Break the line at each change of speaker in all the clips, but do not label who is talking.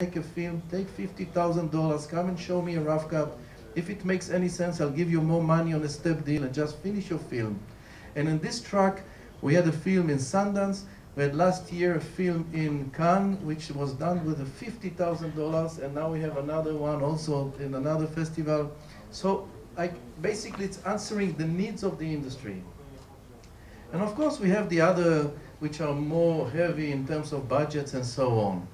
make a film, take $50,000, come and show me a rough cut. If it makes any sense, I'll give you more money on a step deal and just finish your film. And in this track, we had a film in Sundance. We had last year a film in Cannes, which was done with a $50,000, and now we have another one also in another festival. So basically it's answering the needs of the industry. And of course we have the other, which are more heavy in terms of budgets and so on.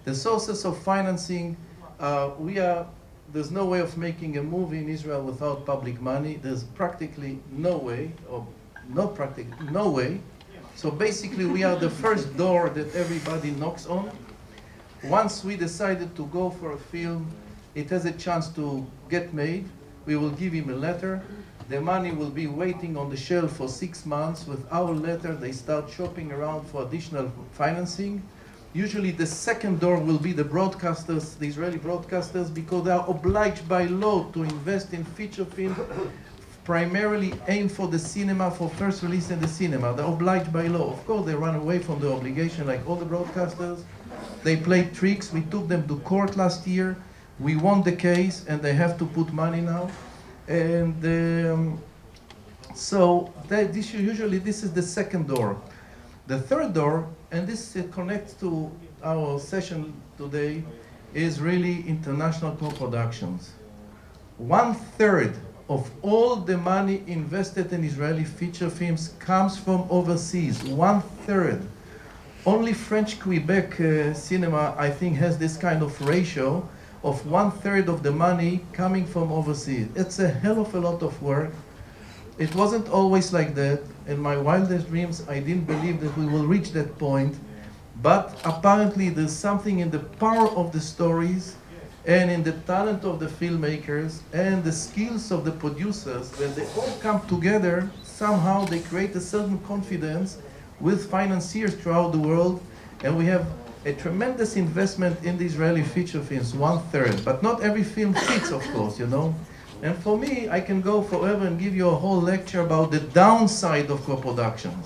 The sources of financing, there's no way of making a movie in Israel without public money. There's practically no way, or not practically, no way. So basically we are the first door that everybody knocks on. Once we decided to go for a film, it has a chance to get made. We will give him a letter. The money will be waiting on the shelf for 6 months. With our letter, they start shopping around for additional financing. Usually the second door will be the broadcasters, the Israeli broadcasters, because they are obliged by law to invest in feature film, primarily aimed for the cinema, for first release in the cinema. They're obliged by law. Of course, they run away from the obligation like all the broadcasters. They play tricks. We took them to court last year. We won the case, and they have to put money now. And so usually this is the second door. The third door, and this connects to our session today, is really international co-productions. 1/3 of all the money invested in Israeli feature films comes from overseas. 1/3. Only French Quebec cinema, I think, has this kind of ratio of 1/3 of the money coming from overseas. It's a hell of a lot of work. It wasn't always like that. In my wildest dreams, I didn't believe that we will reach that point. But apparently there's something in the power of the stories and in the talent of the filmmakers and the skills of the producers. When they all come together, somehow they create a certain confidence with financiers throughout the world. And we have a tremendous investment in the Israeli feature films, 1/3. But not every film fits, of course, you know. And for me, I can go forever and give you a whole lecture about the downside of co-productions.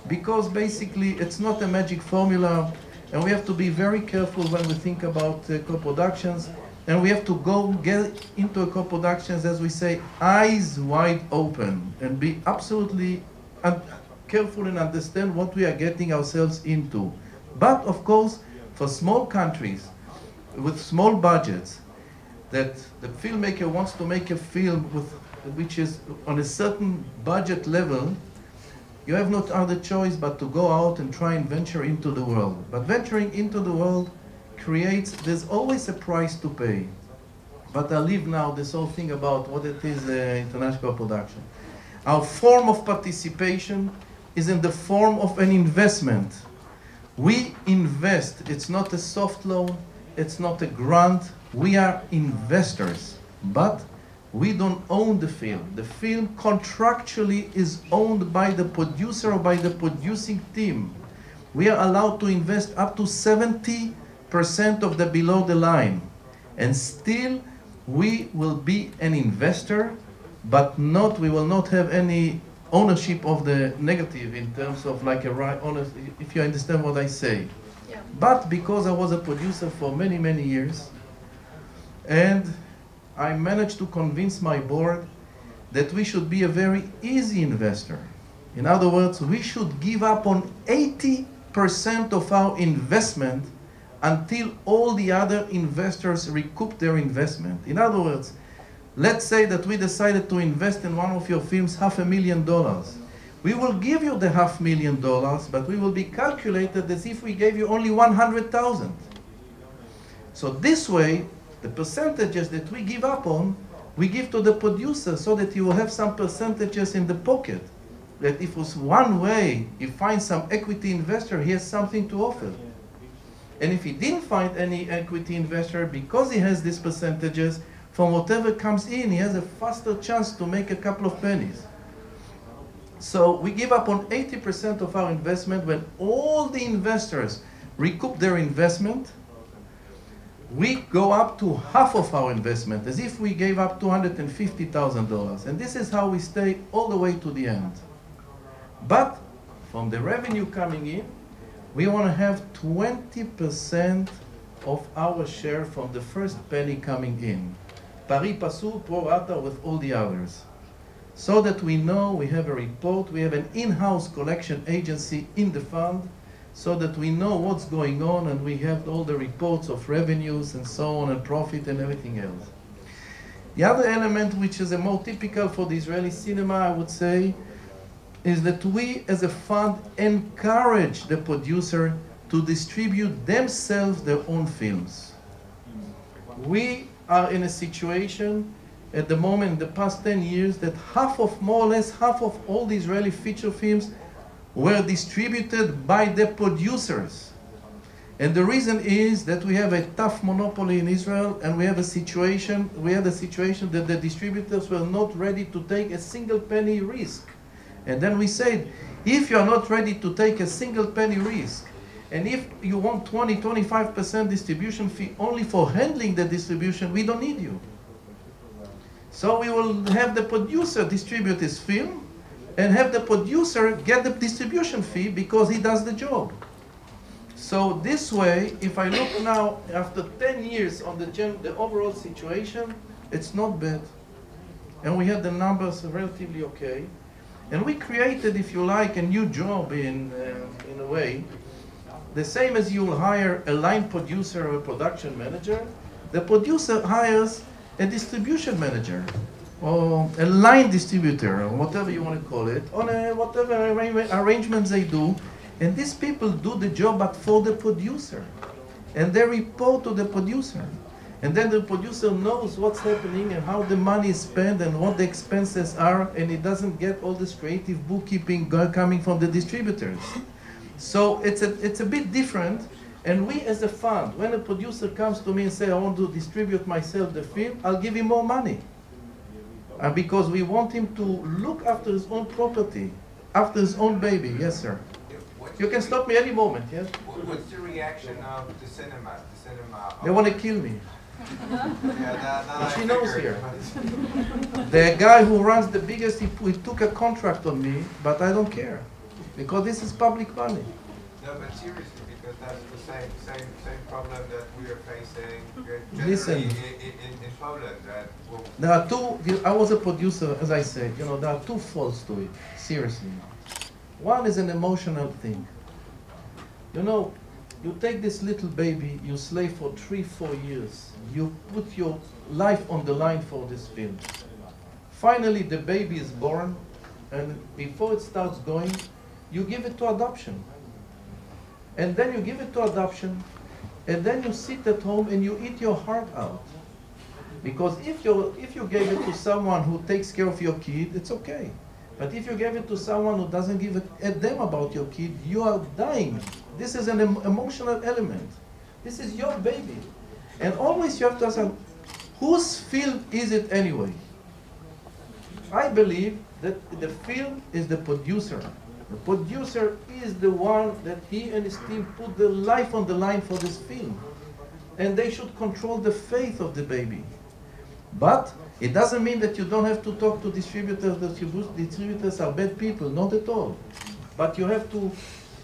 Because basically, it's not a magic formula, and we have to be very careful when we think about co-productions. And we have to get into a co-productions, as we say, eyes wide open, and be absolutely careful and understand what we are getting ourselves into. But of course, for small countries with small budgets, that the filmmaker wants to make a film which is on a certain budget level, you have no other choice but to go out and try and venture into the world. But venturing into the world there's always a price to pay. But I'll leave now this whole thing about what it is international production. Our form of participation is in the form of an investment. We invest. It's not a soft loan. It's not a grant. We are investors. But we don't own the film. The film contractually is owned by the producer or by the producing team. We are allowed to invest up to 70% of the below the line. And still, we will be an investor, but we will not have any ownership of the negative in terms of like a right ownership, if you understand what I say. Yeah. But because I was a producer for many, many years, and I managed to convince my board that we should be a very easy investor. In other words, we should give up on 80% of our investment until all the other investors recoup their investment. In other words, let's say that we decided to invest in one of your films $500,000. We will give you the $500,000, but we will be calculated as if we gave you only 100,000. So this way, the percentages that we give up on, we give to the producer so that you will have some percentages in the pocket. That if it was one way, you find some equity investor, he has something to offer. And if he didn't find any equity investor, because he has these percentages, from whatever comes in, he has a faster chance to make a couple of pennies. So we give up on 80% of our investment. When all the investors recoup their investment, we go up to half of our investment, as if we gave up $250,000. And this is how we stay all the way to the end. But from the revenue coming in, we want to have 20% of our share from the first penny coming in. Pari passu pro rata with all the others. So that we know, we have a report, we have an in-house collection agency in the fund, so that we know what's going on and we have all the reports of revenues and so on and profit and everything else. The other element, which is a more typical for the Israeli cinema, I would say, is that we as a fund encourage the producer to distribute themselves their own films. We are in a situation at the moment, in the past 10 years, that more or less half of all the Israeli feature films were distributed by the producers. And the reason is that we have a tough monopoly in Israel, and we had a situation that the distributors were not ready to take a single penny risk. And then we said, if you are not ready to take a single penny risk, and if you want 20-25% distribution fee only for handling the distribution, we don't need you. So we will have the producer distribute his film and have the producer get the distribution fee because he does the job. So this way, if I look now, after 10 years on the overall situation, it's not bad. And we had the numbers relatively okay. And we created, if you like, a new job in a way. The same as you will hire a line producer or a production manager, the producer hires a distribution manager or a line distributor, or whatever you want to call it, on whatever arrangements they do. And these people do the job but for the producer. And they report to the producer. And then the producer knows what's happening and how the money is spent and what the expenses are, and he doesn't get all this creative bookkeeping coming from the distributors. So it's a bit different. And we as a fund, when a producer comes to me and says, I want to distribute myself the film, I'll give him more money. Because we want him to look after his own property, after his own baby. Yes, sir. You can stop me any moment, yes?
What's the reaction of the cinema?
They want to kill me.
Yeah,
she knows here. The guy who runs the biggest, he took a contract on me, but I don't care. Because this is public money.
No, but seriously, because that's the same problem that we are facing
Listen,
in Poland.
There are two, I was a producer, as I said, you know, there are two faults to it, seriously. One is an emotional thing. You know, you take this little baby, you slave for 3-4 years. You put your life on the line for this film. Finally, the baby is born, and before it starts going, you give it to adoption. And then you give it to adoption, and then you sit at home and you eat your heart out. Because if you gave it to someone who takes care of your kid, it's okay. But if you gave it to someone who doesn't give a damn about your kid, you are dying. This is an emotional element. This is your baby. And always you have to ask, whose film is it anyway? I believe that the film is the producer. The producer is the one that he and his team put their life on the line for this film. And they should control the fate of the baby. But it doesn't mean that you don't have to talk to distributors, that distributors are bad people, not at all. But you have to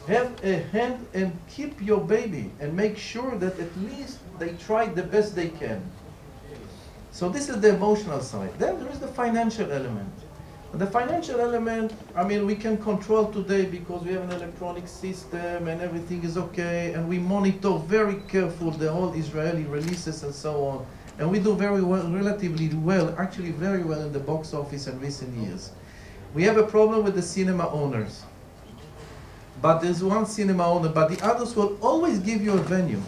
have a hand and keep your baby and make sure that at least they try the best they can. So this is the emotional side. Then there is the financial element. The financial element, I mean, we can control today because we have an electronic system and everything is okay, and we monitor very carefully the whole Israeli releases and so on. And we do very well, relatively well, actually very well in the box office in recent years. We have a problem with the cinema owners. But there's one cinema owner, but the others will always give you a venue.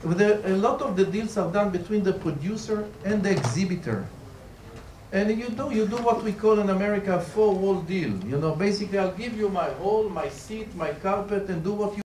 A lot of the deals are done between the producer and the exhibitor. And you do what we call in America a four-wall deal. You know, basically I'll give you my hall, my seat, my carpet, and do what you